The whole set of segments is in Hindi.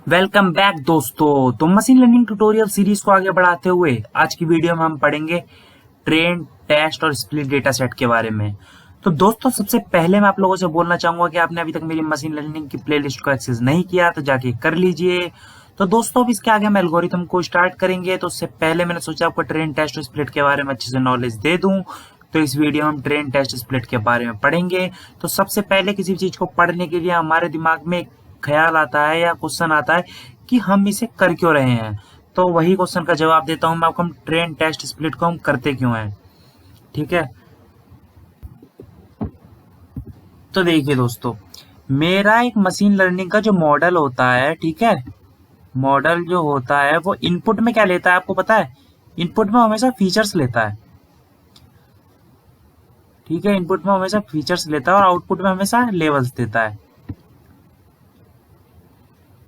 वेलकम बैक दोस्तों। तो मशीन लर्निंग ट्यूटोरियल सीरीज को आगे बढ़ाते हुए आज की वीडियो में हम पढ़ेंगे ट्रेन, टेस्ट और स्प्लिट डेटा सेट के बारे में। तो दोस्तों सबसे पहले मैं आप लोगों से बोलना चाहूंगा कि आपने अभी तक मेरी मशीन लर्निंग की प्लेलिस्ट को एक्सेस नहीं किया तो जाके कर लीजिए। तो दोस्तों अब इसके आगे हम एल्गोरिथम को स्टार्ट करेंगे। तो उससे पहले मैंने सोचा आपको ट्रेन, टेस्ट और स्प्लिट के बारे में अच्छे से नॉलेज दे दूं। तो इस वीडियो में हम ट्रेन, टेस्ट, स्प्लिट के बारे में पढ़ेंगे। तो सबसे पहले किसी चीज को पढ़ने के लिए हमारे दिमाग में ख्याल आता है या क्वेश्चन आता है कि हम इसे कर क्यों रहे हैं। तो वही क्वेश्चन का जवाब देता हूं मैं आपको। हम ट्रेन, टेस्ट, स्प्लिट को हम करते क्यों हैं, ठीक है। तो देखिए दोस्तों, मेरा एक मशीन लर्निंग का जो मॉडल होता है, ठीक है, मॉडल जो होता है वो इनपुट में क्या लेता है आपको पता है? इनपुट में हमेशा फीचर्स लेता है, ठीक है। इनपुट में हमेशा फीचर्स लेता है और आउटपुट में हमेशा लेवल्स देता है।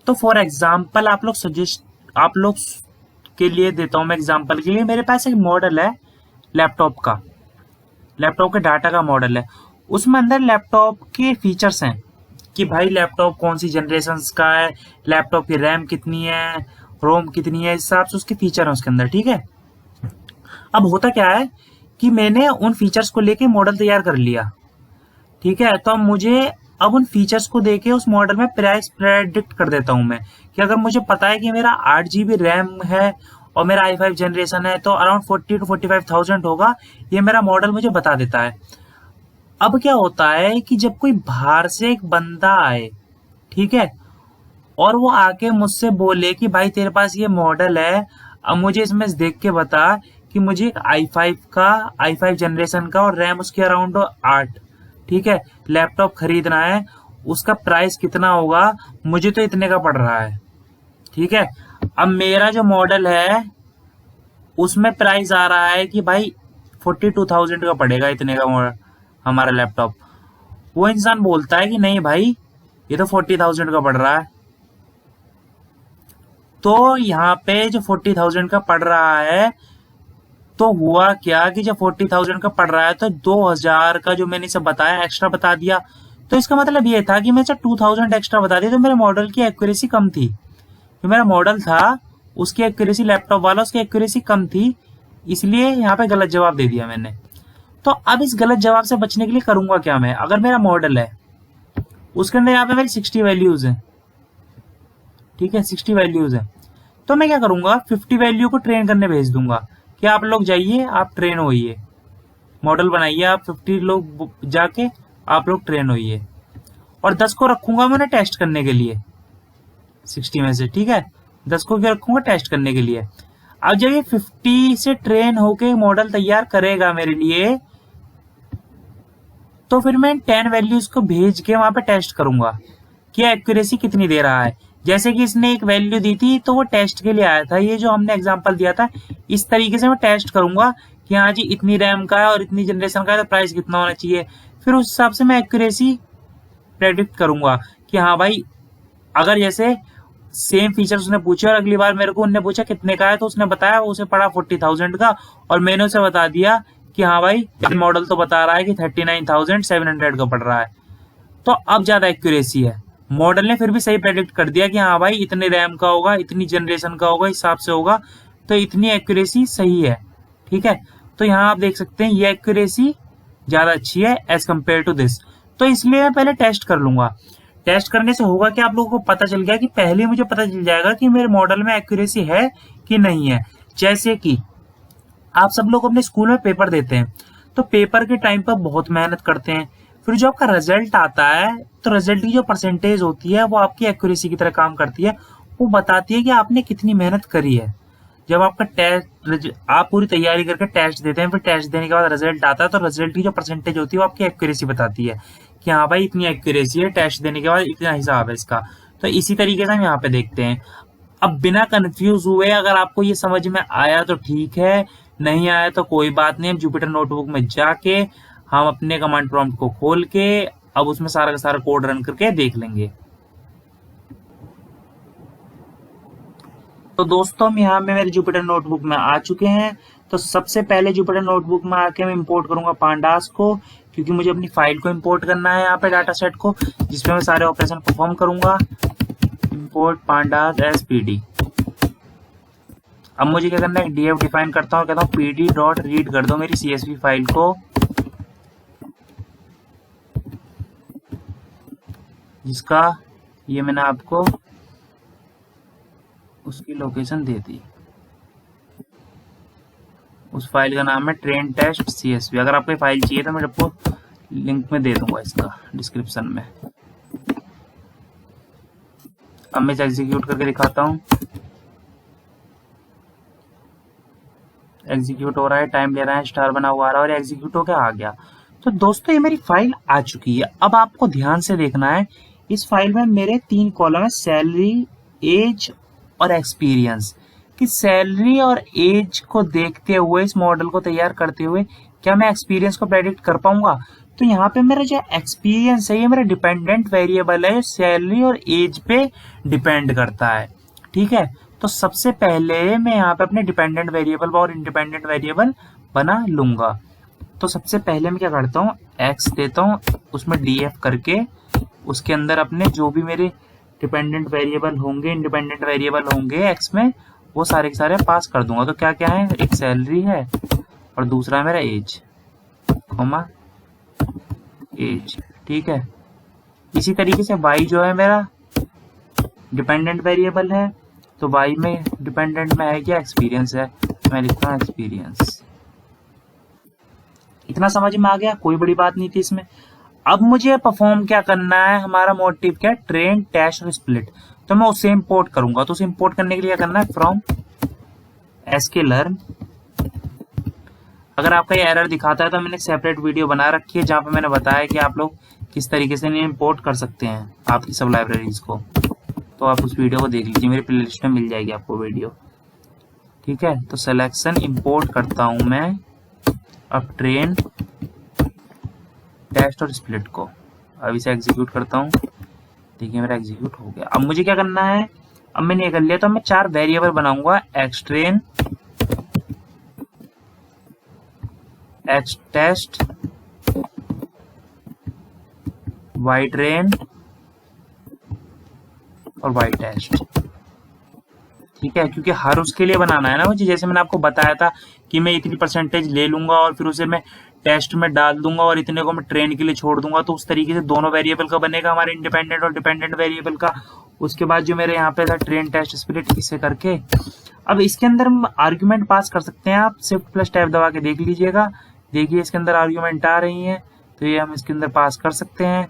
तो फॉर एग्जाम्पल आप लोग के लिए देता हूं मैं एग्जाम्पल के लिए। मेरे पास एक मॉडल है लैपटॉप का, लैपटॉप के डाटा का मॉडल है। उसमें अंदर लैपटॉप के फीचर्स हैं कि भाई लैपटॉप कौन सी जनरेशन का है, लैपटॉप की रैम कितनी है, रोम कितनी है, इस हिसाब से उसके फीचर है उसके अंदर, ठीक है। अब होता क्या है कि मैंने उन फीचर्स को लेके मॉडल तैयार कर लिया, ठीक है। तो अब उन फीचर्स को देके उस मॉडल में प्राइस प्रेडिक्ट कर देता हूं मैं कि अगर मुझे पता है कि मेरा 8 GB रैम है और मेरा i5 जनरेशन है तो अराउंड 40 to 45,000 होगा, ये मेरा मॉडल मुझे बता देता है। अब क्या होता है कि जब कोई बाहर से एक बंदा आए, ठीक है, और वो आके मुझसे बोले कि भाई तेरे पास ये मॉडल है, अब मुझे इसमें से देख के बता कि मुझे एक i5 जनरेशन का और रैम उसके अराउंड 8, ठीक है, लैपटॉप खरीदना है, उसका प्राइस कितना होगा, मुझे तो इतने का पड़ रहा है, ठीक है। अब मेरा जो मॉडल है उसमें प्राइस आ रहा है कि भाई 42,000 का पड़ेगा, इतने का हमारा लैपटॉप। वो इंसान बोलता है कि नहीं भाई ये तो 40,000 का पड़ रहा है। तो यहाँ पे जो 40,000 का पड़ रहा है, तो हुआ क्या कि जब 40,000 का पड़ रहा है तो 2,000 का जो मैंने इसे बताया एक्स्ट्रा बता दिया। तो इसका मतलब ये था कि मैं जब 2,000 एक्स्ट्रा बता दिया तो मेरे मॉडल की एक्यूरेसी कम थी। जो मेरा मॉडल था उसकी एक्यूरेसी, लैपटॉप वाला, उसकी एक्यूरेसी कम थी, इसलिए यहाँ पे गलत जवाब दे दिया मैंने। तो अब इस गलत जवाब से बचने के लिए करूंगा क्या मैं? अगर मेरा मॉडल है उसके अंदर यहाँ पे मेरी 60 वैल्यूज है, ठीक है, 60 वैल्यूज है, तो मैं क्या करूंगा, 50 वैल्यू को ट्रेन करने भेज दूंगा कि आप लोग जाइए, आप ट्रेन होइए, मॉडल बनाइए, आप 50 लोग जाके आप लोग ट्रेन होइए, और 10 को रखूंगा मैं उन्हें टेस्ट करने के लिए 60 में से, ठीक है। 10 को क्या रखूंगा टेस्ट करने के लिए। अब जब ये 50 से ट्रेन होके मॉडल तैयार करेगा मेरे लिए, तो फिर मैं 10 वैल्यूज को भेज के वहां पे टेस्ट करूंगा कि एक्यूरेसी कितनी दे रहा है। जैसे कि इसने एक वैल्यू दी थी तो वो टेस्ट के लिए आया था, ये जो हमने एग्जांपल दिया था, इस तरीके से मैं टेस्ट करूंगा कि हाँ जी इतनी रैम का है और इतनी जनरेशन का है तो प्राइस कितना होना चाहिए। फिर उस हिसाब से मैं एक्यूरेसी प्रेडिक्ट करूंगा कि हाँ भाई, अगर जैसे सेम फीचर उसने पूछे और अगली बार मेरे को उनने पूछा कितने का है, तो उसने बताया उसे पड़ा 40,000 का, और मैंने उसे बता दिया कि हाँ भाई मॉडल तो बता रहा है कि 39,700 का पड़ रहा है, तो अब ज्यादा एक्यूरेसी है। मॉडल ने फिर भी सही प्रेडिक्ट कर दिया कि हाँ भाई इतने रैम का होगा, इतनी जनरेशन का होगा, हिसाब से होगा, तो इतनी एक्यूरेसी सही है, ठीक है। तो यहाँ आप देख सकते हैं ये एक्यूरेसी ज्यादा अच्छी है एज कम्पेयर टू दिस। तो इसलिए मैं पहले टेस्ट कर लूंगा। टेस्ट करने से होगा कि आप लोगों को पता चल गया कि पहले मुझे पता चल जाएगा कि मेरे मॉडल में एक्यूरेसी है कि नहीं है। जैसे कि आप सब लोग अपने स्कूल में पेपर देते हैं, तो पेपर के टाइम पर बहुत मेहनत करते हैं, फिर जो आपका रिजल्ट आता है तो रिजल्ट की जो परसेंटेज होती है वो आपकी एक्यूरेसी की तरह काम करती है। वो बताती है कि आपने कितनी मेहनत करी है। जब आपका टेस्ट, आप पूरी तैयारी करके टेस्ट देते हैं, फिर टेस्ट देने के बाद रिजल्ट आता है, तो रिजल्ट की जो परसेंटेज होती है वो आपकी एक्यूरेसी बताती है कि हाँ भाई इतनी एक्यूरेसी है, टेस्ट देने के बाद इतना हिसाब है इसका। तो इसी तरीके से हम यहाँ पे देखते हैं। अब बिना कंफ्यूज हुए अगर आपको ये समझ में आया तो ठीक है, नहीं आया तो कोई बात नहीं। हम जुपिटर नोटबुक में जाके हम अपने कमांड प्रॉम्प्ट को खोल के अब उसमें सारा का सारा कोड रन करके देख लेंगे। तो दोस्तों हम यहाँ में मेरे जुपिटर नोटबुक में आ चुके हैं। तो सबसे पहले जुपिटर नोटबुक में आके मैं इंपोर्ट करूंगा पांडास को, क्योंकि मुझे अपनी फाइल को इंपोर्ट करना है यहाँ पे डाटा सेट को, जिसमें मैं सारे ऑपरेशन परफॉर्म करूंगा। import pandas as pd। अब मुझे क्या करना है, df डिफाइन करता हूँ, कहता हूँ pd डॉट रीड कर दो मेरी csv फाइल को, जिसका ये मैंने आपको उसकी लोकेशन दे दी। उस फाइल का नाम है ट्रेन टेस्ट csv। अगर आपको फाइल चाहिए तो मैं आपको लिंक में दे दूंगा इसका डिस्क्रिप्शन में। अब मैं इसे एग्जीक्यूट करके दिखाता हूँ। एग्जीक्यूट हो रहा है, टाइम ले रहा है, स्टार बना हुआ आ रहा है और एग्जीक्यूट होकर आ गया। तो दोस्तों ये मेरी फाइल आ चुकी है। अब आपको ध्यान से देखना है, इस फाइल में मेरे 3 कॉलम है, सैलरी, एज और एक्सपीरियंस। कि सैलरी और एज को देखते हुए, इस मॉडल को तैयार करते हुए, क्या मैं एक्सपीरियंस को प्रेडिक्ट कर पाऊंगा? तो यहाँ पे मेरा जो एक्सपीरियंस है ये मेरा डिपेंडेंट वेरिएबल है, सैलरी और एज पे डिपेंड करता है। ठीक है, तो सबसे पहले मैं यहाँ पे अपने डिपेंडेंट वेरिएबल और इंडिपेंडेंट वेरिएबल बना लूंगा। तो सबसे पहले मैं क्या करता हूँ, एक्स देता हूँ, उसमें df करके उसके अंदर अपने जो भी मेरे डिपेंडेंट वेरिएबल होंगे, इंडिपेंडेंट वेरिएबल होंगे एक्स में, वो सारे के सारे पास कर दूंगा। तो क्या क्या है, एक सैलरी है और दूसरा है मेरा एज, कॉमा एज। ठीक है, इसी तरीके से y जो है मेरा डिपेंडेंट वेरिएबल है, तो y में डिपेंडेंट में है क्या, एक्सपीरियंस है, मैं लिखता हूँ एक्सपीरियंस। इतना समझ में आ गया, कोई बड़ी बात नहीं थी इसमें। अब मुझे परफॉर्म क्या करना है, हमारा मोटिव क्या है, ट्रेन टेस्ट और स्प्लिट। तो मैं उसे इंपोर्ट करूंगा। तो उसे इंपोर्ट करने के लिए क्या करना है, फ्रॉम sklearn। अगर आपका ये एरर दिखाता है तो मैंने एक सेपरेट वीडियो बना रखी है जहां पे मैंने बताया कि आप लोग किस तरीके से इन्हें इंपोर्ट कर सकते हैं आपकी सब लाइब्रेरीज को। तो आप उस वीडियो को देख लीजिए, मेरी प्लेलिस्ट में मिल जाएगी आपको वीडियो। ठीक है, तो सिलेक्शन इंपोर्ट करता हूं मैं अब ट्रेन टेस्ट और स्प्लिट को। अब इसे एग्जीक्यूट करता हूं, देखिए मेरा एग्जीक्यूट हो गया। अब मुझे क्या करना है, अब मैंने ये कर लिया, तो मैं 4 वेरिएबल बनाऊंगा, x train, x test, y train और वाई टेस्ट। ठीक है, क्योंकि हर उसके लिए बनाना है ना मुझे। जैसे मैंने आपको बताया था कि मैं इतनी परसेंटेज ले लूंगा और फिर उसे मैं टेस्ट में डाल दूंगा और इतने को मैं ट्रेन के लिए छोड़ दूंगा। तो उस तरीके से दोनों वेरिएबल का बनेगा हमारे इंडिपेंडेंट और डिपेंडेंट वेरिएबल का। उसके बाद जो मेरे यहाँ पे था ट्रेन टेस्ट स्प्लिट, इसे करके अब इसके अंदर हम आर्ग्यूमेंट पास कर सकते हैं। आप शिफ्ट प्लस टैब दबा के देख लीजिएगा, देखिए इसके अंदर आर्ग्यूमेंट आ रही है, तो ये हम इसके अंदर पास कर सकते हैं।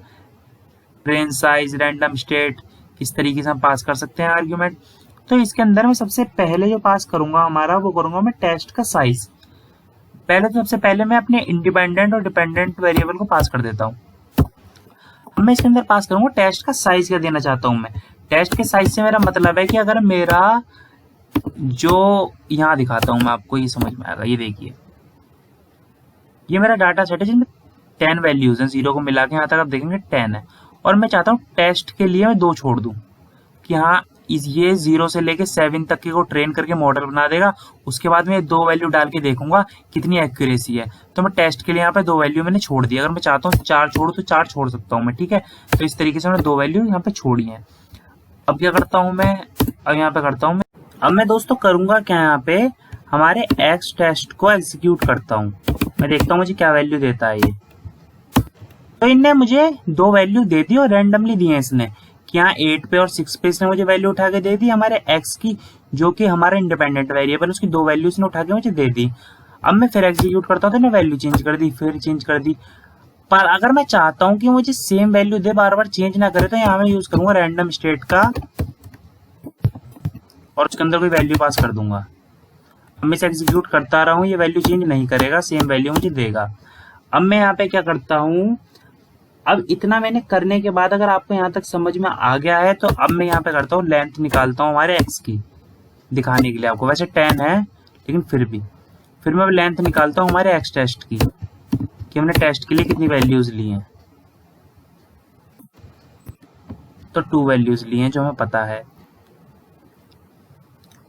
ट्रेन साइज, रैंडम स्टेट, किस तरीके से हम पास कर सकते हैं आर्ग्यूमेंट। तो इसके अंदर मैं सबसे पहले जो पास करूंगा हमारा, वो करूंगा मैं टेस्ट का साइज। पहले तो सबसे पहले मैं अपने इंडिपेंडेंट और डिपेंडेंट वेरिएबल को पास कर देता हूँ। अब मैं इसके अंदर पास करूंगा टेस्ट का साइज। क्या देना चाहता हूं मैं, टेस्ट के साइज से मेरा मतलब है कि अगर मेरा जो यहाँ दिखाता हूं मैं आपको, ये समझ में आएगा। ये देखिए, ये मेरा डाटा सेट है जिसमें 10 वैल्यूज हैं, 0 को मिला के यहाँ तक आप देखेंगे 10 है। और मैं चाहता हूँ टेस्ट के लिए मैं 2 छोड़ दूं कि हाँ ये 0 से लेके 7 तक के को ट्रेन करके मॉडल बना देगा। उसके बाद मैं 2 वैल्यू डाल के देखूंगा कितनी एक्यूरेसी है। तो मैं टेस्ट के लिए यहाँ पे 2 वैल्यू मैंने छोड़ दिया। अगर मैं चाहता हूँ 4 छोड़ू तो 4 छोड़ सकता हूँ मैं। ठीक है, तो इस तरीके से मैंने 2 वैल्यू यहाँ पे छोड़ी है। अब क्या करता हूँ मैं, अब यहाँ पे करता हूँ मैं, अब मैं दोस्तों करूंगा क्या, यहाँ पे हमारे एक्स टेस्ट को एग्जीक्यूट करता हूँ। मैं देखता हूँ मुझे क्या वैल्यू देता है ये। तो इनने मुझे 2 वैल्यू दे दी और रैंडमली दी है इसने, कि यहाँ 8 पे और 6 पे इसने मुझे वैल्यू उठा के दे दी हमारे x की, जो कि हमारा इंडिपेंडेंट वेरिएबल, उसकी 2 वैल्यू इसने उठा के मुझे दे दी। अब मैं फिर एग्जीक्यूट करता हूँ तो मैं वैल्यू चेंज कर दी, फिर चेंज कर दी। पर अगर मैं चाहता हूँ कि मुझे सेम वैल्यू दे, बार बार चेंज ना करे, तो यहाँ मैं यूज करूंगा रैंडम स्टेट का और उसके अंदर कोई वैल्यू पास कर दूंगा। अब मैं इसे एग्जीक्यूट करता रहा हूँ, ये वैल्यू चेंज नहीं करेगा, सेम वैल्यू मुझे देगा। अब मैं यहाँ पे क्या करता हूँ, अब इतना मैंने करने के बाद अगर आपको यहाँ तक समझ में आ गया है, तो अब मैं यहाँ पे करता हूँ लेंथ निकालता हूँ हमारे x की, दिखाने के लिए आपको। वैसे 10 है लेकिन फिर मैं लेंथ निकालता हूँ हमारे x टेस्ट की, कि हमने टेस्ट के लिए कितनी वैल्यूज ली हैं। तो 2 वैल्यूज ली हैं जो हमें पता है।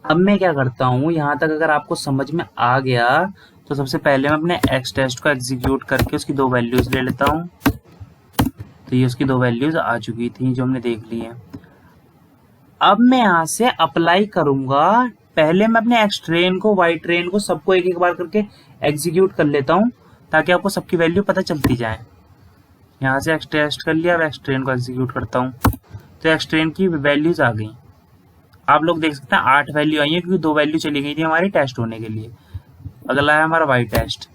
अब मैं क्या करता हूँ, यहाँ तक अगर आपको समझ में आ गया, तो सबसे पहले मैं अपने x टेस्ट को एग्जीक्यूट करके उसकी 2 वैल्यूज ले लेता हूँ। तो ये उसकी 2 वैल्यूज आ चुकी थी जो हमने देख ली है। अब मैं यहाँ से अप्लाई करूंगा। पहले मैं अपने एक्स ट्रेन को, वाई ट्रेन को, सबको एक एक बार करके एग्जीक्यूट कर लेता हूँ ताकि आपको सबकी वैल्यू पता चलती जाए। यहाँ से एक्स टेस्ट कर लिया, अब एक्स ट्रेन को एग्जीक्यूट करता हूँ तो एक्स ट्रेन की वैल्यूज आ गई। आप लोग देख सकते हैं 8 वैल्यू आई है क्योंकि 2 वैल्यू चली गई थी हमारी टेस्ट होने के लिए। अगला है हमारा वाई टेस्ट।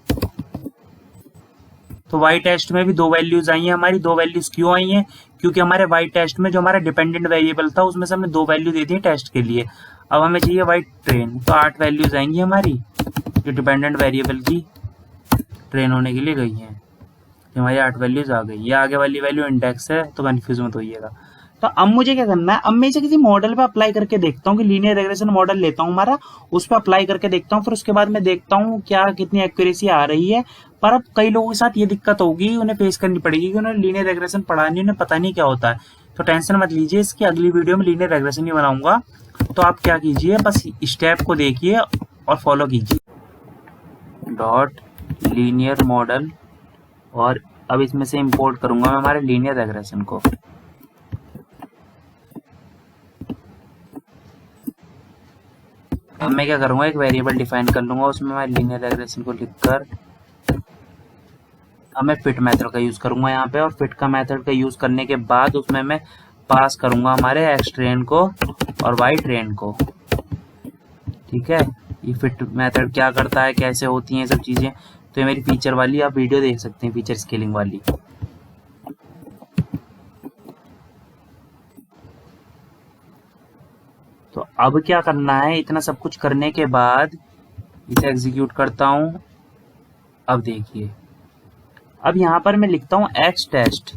तो वाई टेस्ट में भी 2 वैल्यूज आई हैं हमारी। 2 वैल्यूज क्यों आई हैं? क्योंकि हमारे वाई टेस्ट में जो हमारा डिपेंडेंट वेरिएबल था उसमें से हमने 2 वैल्यू दे दी टेस्ट के लिए। अब हमें चाहिए वाई ट्रेन, तो 8 वैल्यूज आएंगी हमारी जो डिपेंडेंट वेरिएबल की ट्रेन होने के लिए गई हैं। हमारी 8 वैल्यूज आ गई। ये आगे वाली वैल्यू इंडेक्स है तो कंफ्यूज मत होइएगा। तो अब मुझे क्या करना है, अब मैं इसे किसी मॉडल पे अप्लाई करके देखता हूँ कि लीनियर रिग्रेशन मॉडल लेता हूँ हमारा, उस पर अप्लाई करके देखता हूँ। फिर उसके बाद मैं देखता हूँ क्या कितनी एक्यूरेसी आ रही है। पर अब कई लोगों के साथ ये दिक्कत होगी, उन्हें फेस करनी पड़ेगी कि उन्हें लीनियर रिग्रेशन पढ़ा नहीं, उन्हें पता नहीं क्या होता है। तो टेंशन मत लीजिए, इसकी अगली वीडियो में लीनियर रिग्रेशन ही बनाऊंगा। तो आप क्या कीजिए, बस स्टेप को देखिए और फॉलो कीजिए। डॉट लीनियर मॉडल, और अब इसमें से इंपोर्ट करूंगा मैं हमारे लीनियर रिग्रेशन को। अब मैं क्या करूंगा, एक वेरिएबल डिफाइन कर लूंगा, उसमें मैं लीनियर रिग्रेशन को लिखकर अब मैं फिट मेथड का यूज करूंगा यहाँ पे। और फिट का मेथड का यूज करने के बाद उसमें मैं पास करूंगा हमारे एक्स ट्रेन को और वाई ट्रेन को। ठीक है, ये फिट मेथड क्या करता है, कैसे होती हैं सब चीजें, तो ये मेरी फीचर वाली आप वीडियो देख सकते हैं, फीचर स्केलिंग वाली। तो अब क्या करना है, इतना सब कुछ करने के बाद इसे एग्जीक्यूट करता हूं। अब देखिए, अब यहां पर मैं लिखता हूं एक्स टेस्ट।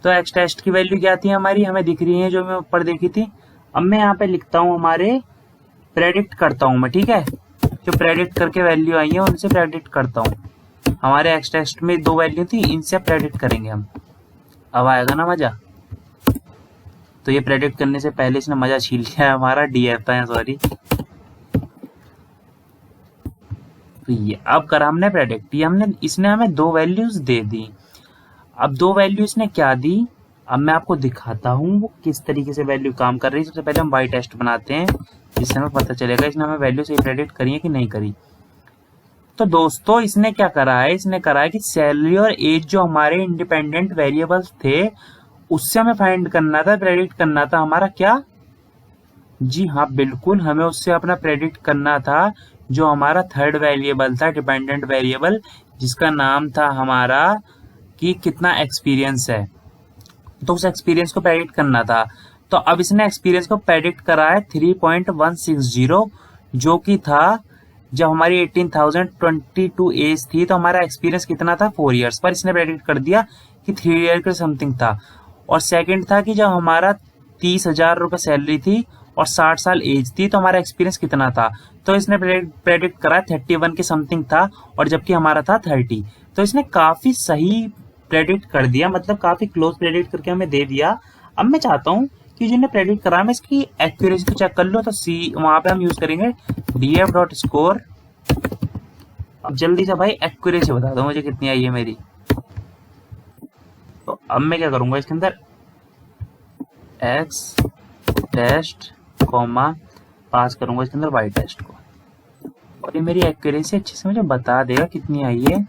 तो एक्स टेस्ट की वैल्यू क्या थी हमारी, हमें दिख रही है जो मैं ऊपर देखी थी। अब मैं यहाँ पे लिखता हूं हमारे प्रेडिक्ट करता हूं मैं, ठीक है, जो प्रेडिक्ट करके वैल्यू आई है उनसे प्रेडिक्ट करता हूं। हमारे एक्स टेस्ट में 2 वैल्यू थी, इनसे प्रेडिक्ट करेंगे हम। अब आएगा ना मजा। तो ये प्रेडिक्ट करने से पहले इसने मजा छीन लिया है हमारा, डीएफ है सॉरी। तो ये अब करा हमने प्रेडिक्ट, ये हमने, इसने हमें 2 वैल्यूज दे दी। अब 2 वैल्यू इसने क्या दी, अब मैं आपको दिखाता हूँ वो किस तरीके से वैल्यू काम कर रही है। सबसे पहले हम वाई टेस्ट बनाते हैं जिससे हमें पता चलेगा इसने हमें वैल्यू सही प्रेडिक्ट करी है कि नहीं करी। तो दोस्तों इसने क्या करा है, इसने करा है कि सैलरी और एज जो हमारे इंडिपेंडेंट वेरिएबल्स थे उससे हमें फाइंड करना था, प्रेडिक्ट करना था हमारा क्या, जी हाँ बिल्कुल, हमें उससे अपना प्रेडिक्ट करना था जो हमारा थर्ड वेरिएबल था, डिपेंडेंट वेरिएबल, जिसका नाम था हमारा कि कितना एक्सपीरियंस है। तो उस एक्सपीरियंस को प्रेडिक्ट करना था। तो अब इसने एक्सपीरियंस को प्रेडिक्ट करा है 3.160, जो कि था जब हमारी 18,022 एज थी तो हमारा एक्सपीरियंस कितना था, 4 ईयर्स, पर इसने प्रेडिक्ट कर दिया कि 3 ईयर के समथिंग था। और सेकंड था कि जब हमारा 30,000 रुपये सैलरी थी और 60 साल एज थी तो हमारा एक्सपीरियंस कितना था, तो इसने प्रेडिक्ट करा 31 के समथिंग था, और जबकि हमारा था 30। तो इसने काफी सही प्रेडिक्ट कर दिया, मतलब काफी क्लोज प्रेडिक्ट करके हमें दे दिया। अब मैं चाहता हूँ कि जिन्हें प्रेडिक्ट करा मैं इसकी एक्यूरेसी को चेक कर लो। तो सी वहां पे हम यूज करेंगे df.score। अब जल्दी से भाई एक्यूरेसी बता दो मुझे कितनी आई है मेरी। तो अब मैं क्या करूंगा, इसके अंदर एक्स टेस्ट कॉमा पास करूंगा इसके अंदर वाई टेस्ट को, और ये मेरी एक्यूरेसी अच्छे से मुझे बता देगा कितनी आई है।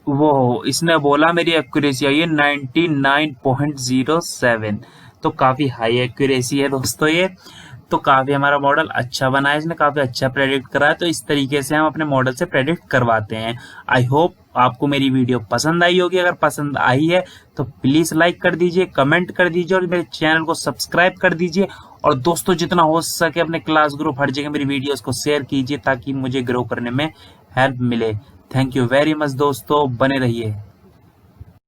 वो इसने बोला मेरी एक्यूरेसी आई है 99.07, तो काफी हाई एक्यूरेसी है दोस्तों ये। तो काफी हमारा मॉडल अच्छा बना है, इसने काफी अच्छा प्रेडिक्ट करा है। तो इस तरीके से हम अपने मॉडल से प्रेडिक्ट करवाते हैं। आई होप आपको मेरी वीडियो पसंद आई होगी। अगर पसंद आई है तो प्लीज लाइक कर दीजिए, कमेंट कर दीजिए और मेरे चैनल को सब्सक्राइब कर दीजिए। और दोस्तों जितना हो सके अपने क्लास ग्रुप हर जगह मेरी वीडियोस को शेयर कीजिए ताकि मुझे ग्रो करने में हेल्प मिले। थैंक यू वेरी मच दोस्तों, बने रहिए।